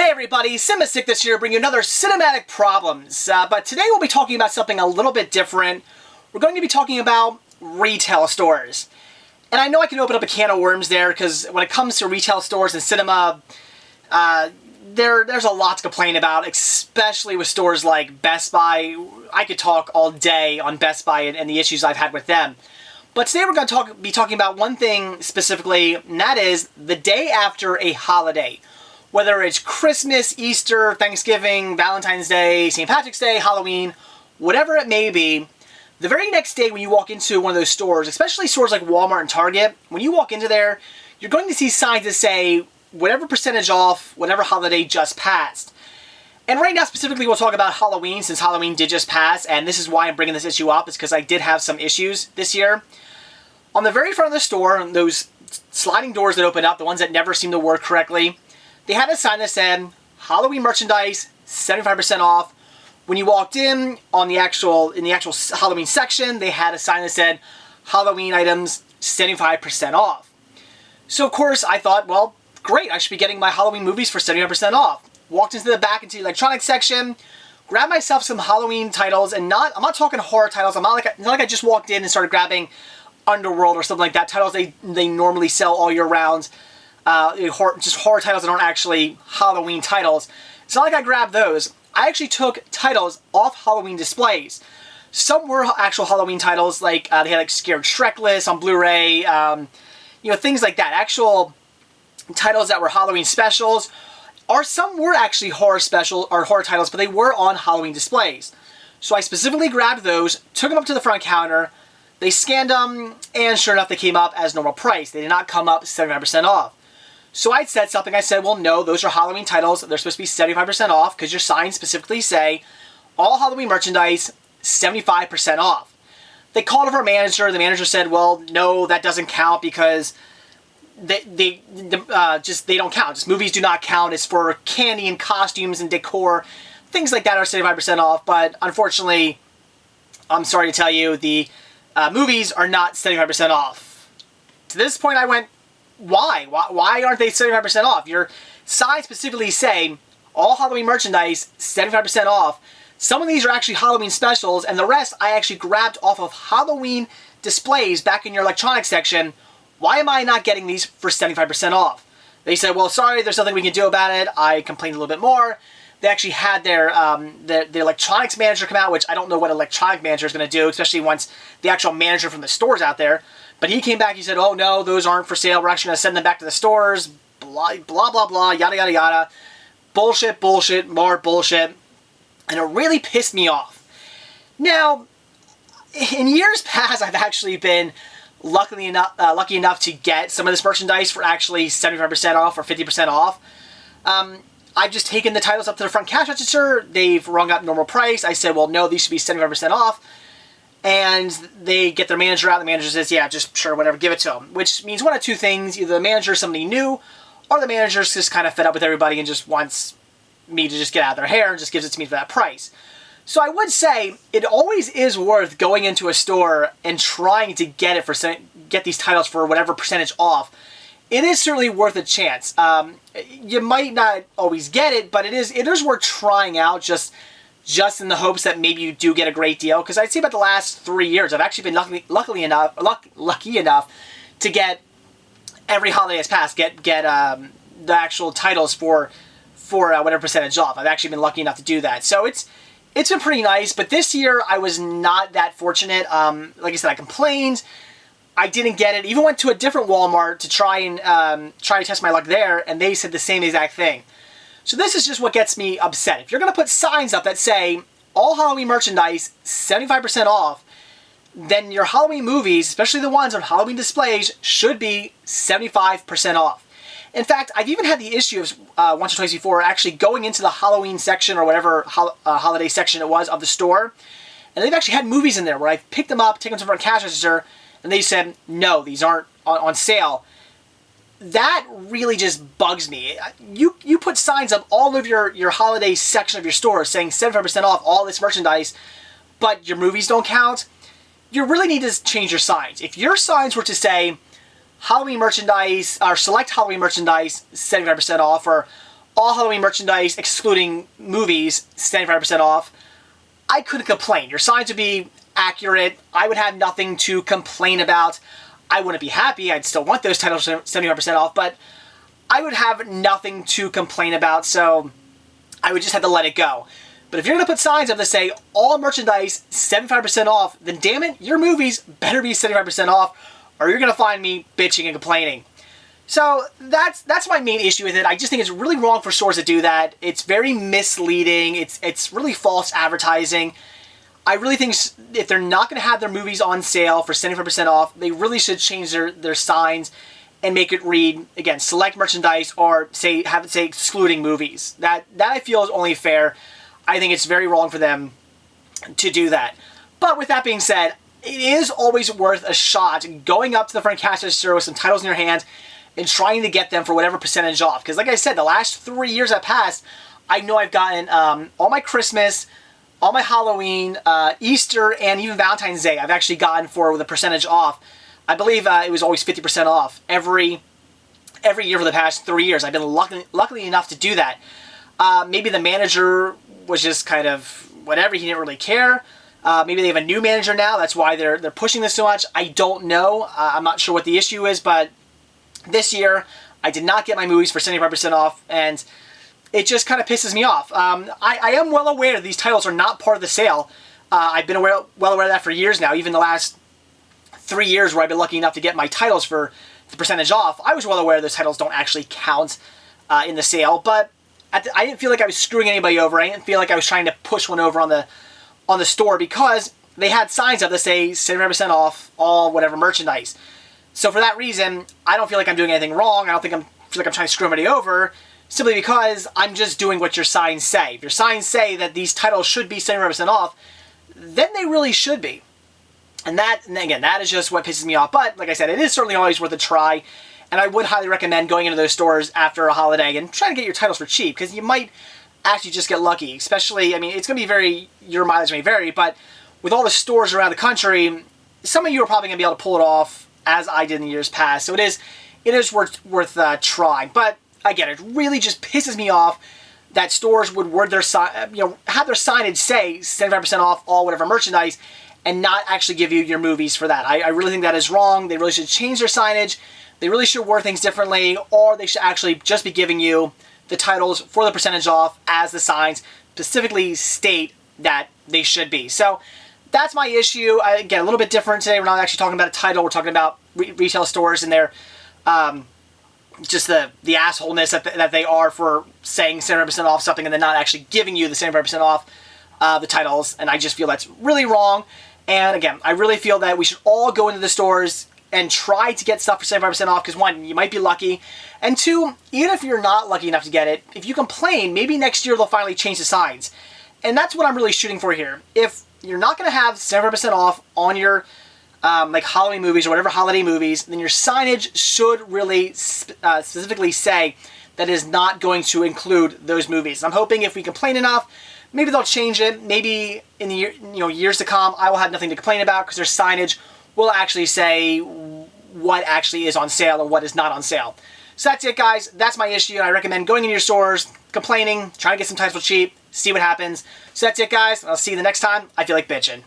Hey everybody, Sick this year, bringing you another Cinematic Problems. But today we'll be talking about something a little bit different. We're going to be talking about retail stores. And I know I can open up a can of worms there, because when it comes to retail stores and cinema, there's a lot to complain about, especially with stores like Best Buy. I could talk all day on Best Buy and the issues I've had with them. But today we're going to be talking about one thing specifically, and that is the day after a holiday. Whether it's Christmas, Easter, Thanksgiving, Valentine's Day, St. Patrick's Day, Halloween, whatever it may be, the very next day when you walk into one of those stores, especially stores like Walmart and Target, when you walk into there, you're going to see signs that say whatever percentage off, whatever holiday just passed. And right now specifically we'll talk about Halloween, since Halloween did just pass, and this is why I'm bringing this issue up, is because I did have some issues this year. On the very front of the store, those sliding doors that open up, the ones that never seem to work correctly, they had a sign that said, Halloween merchandise, 75% off. When you walked in, in the actual Halloween section, they had a sign that said, Halloween items, 75% off. So of course, I thought, well, great, I should be getting my Halloween movies for 75% off. Walked into the back, into the electronics section, grabbed myself some Halloween titles, and I'm not talking horror titles. Not like I just walked in and started grabbing Underworld or something like that. Titles they normally sell all year round. Just horror titles that aren't actually Halloween titles. It's not like I grabbed those. I actually took titles off Halloween displays. Some were actual Halloween titles, like they had like Scared Shrekless on Blu-ray, things like that. Actual titles that were Halloween specials. Or some were actually horror titles, but they were on Halloween displays. So I specifically grabbed those, took them up to the front counter, they scanned them, and sure enough, they came up as normal price. They did not come up 75% off. So I said something, I said, well, no, those are Halloween titles. They're supposed to be 75% off because your signs specifically say all Halloween merchandise, 75% off. They called over our manager. The manager said, well, no, that doesn't count because they don't count. Just movies do not count. It's for candy and costumes and decor. Things like that are 75% off. But unfortunately, I'm sorry to tell you, the movies are not 75% off. To this point, I went, why? Why aren't they 75% off? Your signs specifically say all Halloween merchandise, 75% off. Some of these are actually Halloween specials, and the rest I actually grabbed off of Halloween displays back in your electronics section. Why am I not getting these for 75% off? They said, well, sorry, there's nothing we can do about it. I complained a little bit more. They actually had their electronics manager come out, which I don't know what electronic manager is going to do, especially once the actual manager from the store's out there. But he came back, he said, oh no, those aren't for sale. We're actually going to send them back to the stores. Blah, blah, blah, blah, yada, yada, yada. Bullshit, bullshit, more bullshit. And it really pissed me off. Now, in years past, I've actually been lucky enough to get some of this merchandise for actually 75% off or 50% off. I've just taken the titles up to the front cash register. They've rung up normal price. I said, well, no, these should be 75% off. And they get their manager out. The manager says, yeah, just sure, whatever, give it to them. Which means one of two things. Either the manager is somebody new, or the manager's just kind of fed up with everybody and just wants me to just get out of their hair and just gives it to me for that price. So I would say it always is worth going into a store and trying to get these titles for whatever percentage off. It is certainly worth a chance. You might not always get it, but it is worth trying out just in the hopes that maybe you do get a great deal. Because I'd say about the last 3 years, I've actually been lucky enough to get every holiday that's passed, get the actual titles for whatever percentage off. I've actually been lucky enough to do that. So it's been pretty nice. But this year, I was not that fortunate. Like I said, I complained. I didn't get it. Even went to a different Walmart to try to test my luck there, and they said the same exact thing. So this is just what gets me upset. If you're going to put signs up that say, all Halloween merchandise, 75% off, then your Halloween movies, especially the ones on Halloween displays, should be 75% off. In fact, I've even had the issue of, once or twice before, actually going into the Halloween section or whatever holiday section it was of the store, and they've actually had movies in there where I've picked them up, taken them to the cash register, and they said, no, these aren't on sale. That really just bugs me. You put signs up all over your holiday section of your store saying 75% off all this merchandise, but your movies don't count. You really need to change your signs. If your signs were to say Halloween merchandise, or select Halloween merchandise 75% off, or all Halloween merchandise, excluding movies, 75% off, I couldn't complain. Your signs would be accurate. I would have nothing to complain about. I wouldn't be happy. I'd still want those titles 75% off, but I would have nothing to complain about, so I would just have to let it go. But if you're going to put signs up that say all merchandise 75% off, then damn it, your movies better be 75% off, or you're going to find me bitching and complaining. So that's my main issue with it. I just think it's really wrong for stores to do that. It's very misleading. It's really false advertising. I really think if they're not going to have their movies on sale for 75% off, they really should change their signs and make it read, again, select merchandise, or have it say excluding movies. That I feel is only fair. I think it's very wrong for them to do that. But with that being said, it is always worth a shot going up to the front cash register with some titles in your hand and trying to get them for whatever percentage off. Because like I said, the last 3 years that passed, I know I've gotten all my Christmas, all my Halloween, Easter, and even Valentine's Day I've actually gotten for the percentage off. I believe it was always 50% off every year for the past 3 years. I've been luckily enough to do that. Maybe the manager was just kind of whatever, he didn't really care. Maybe they have a new manager now, that's why they're pushing this so much. I don't know. I'm not sure what the issue is, but this year I did not get my movies for 75% off, and it just kind of pisses me off. I am well aware these titles are not part of the sale. I've been well aware of that for years now. Even the last 3 years where I've been lucky enough to get my titles for the percentage off, I was well aware those titles don't actually count in the sale, but I didn't feel like I was screwing anybody over. I didn't feel like I was trying to push one over on the store, because they had signs up that say 75% off all whatever merchandise. So for that reason, I don't feel like I'm doing anything wrong. I don't feel like I'm trying to screw anybody over, simply because I'm just doing what your signs say. If your signs say that these titles should be 75% off, then they really should be. And again, that is just what pisses me off. But like I said, it is certainly always worth a try, and I would highly recommend going into those stores after a holiday and trying to get your titles for cheap, because you might actually just get lucky. Especially, I mean, it's going to be your mileage may vary, but with all the stores around the country, some of you are probably going to be able to pull it off, as I did in years past. So it is worth trying. But again, it really just pisses me off that stores would have their signage say 75% off all whatever merchandise, and not actually give you your movies for that. I really think that is wrong. They really should change their signage. They really should word things differently, or they should actually just be giving you the titles for the percentage off as the signs specifically state that they should be. So that's my issue. Again, a little bit different today. We're not actually talking about a title. We're talking about retail stores and their just the assholeness that they are for saying 75% off something and then not actually giving you the 75% off the titles. And I just feel that's really wrong. And again, I really feel that we should all go into the stores and try to get stuff for 75% off, because one, you might be lucky, and two, even if you're not lucky enough to get it, if you complain, maybe next year they'll finally change the signs. And that's what I'm really shooting for here. If you're not going to have 75% off on your like Halloween movies or whatever holiday movies, then your signage should really specifically say that is not going to include those movies. I'm hoping if we complain enough, maybe they'll change it. Maybe in the years to come, I will have nothing to complain about, because their signage will actually say what actually is on sale and what is not on sale. So that's it, guys. That's my issue. I recommend going into your stores, complaining, trying to get some titles for cheap, see what happens. So that's it, guys. I'll see you the next time. I feel like bitching.